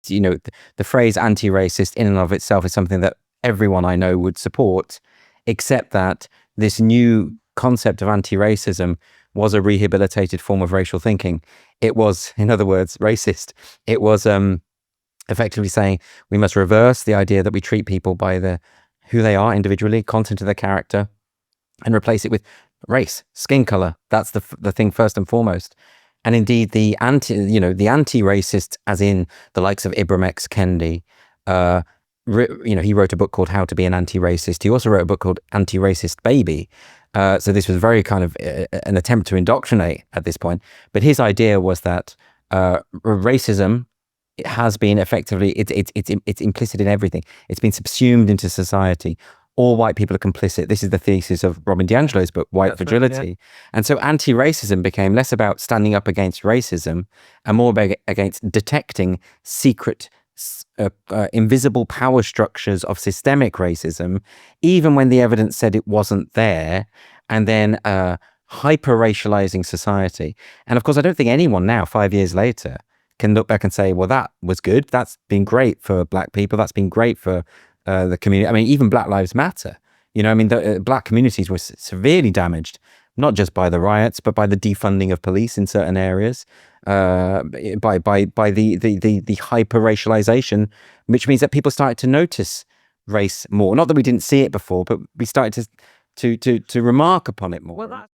the phrase anti-racist in and of itself is something that everyone I know would support, except that this new concept of anti-racism was a rehabilitated form of racial thinking. It was, in other words, racist. It was effectively saying we must reverse the idea that we treat people by who they are individually, content of their character, and replace it with race, skin color. That's the thing first and foremost. And indeed, the anti-racist, as in the likes of Ibram X. Kendi, he wrote a book called How to Be an Anti-Racist. He also wrote a book called Anti-Racist Baby. So this was very kind of an attempt to indoctrinate at this point. But his idea was that racism has been effectively, it's implicit in everything. It's been subsumed into society. All white people are complicit. This is the thesis of Robin DiAngelo's book, White Fragility. Right, yeah. And so anti-racism became less about standing up against racism and more about against detecting secret, invisible power structures of systemic racism, even when the evidence said it wasn't there, and then hyper-racializing society. And of course, I don't think anyone now, 5 years later, can look back and say, well, that was good. That's been great for Black people. That's been great for the community. I mean, even Black Lives Matter. The Black communities were severely damaged, not just by the riots, but by the defunding of police in certain areas, by the hyper-racialization, which means that people started to notice race more. Not that we didn't see it before, but we started to remark upon it more. Well,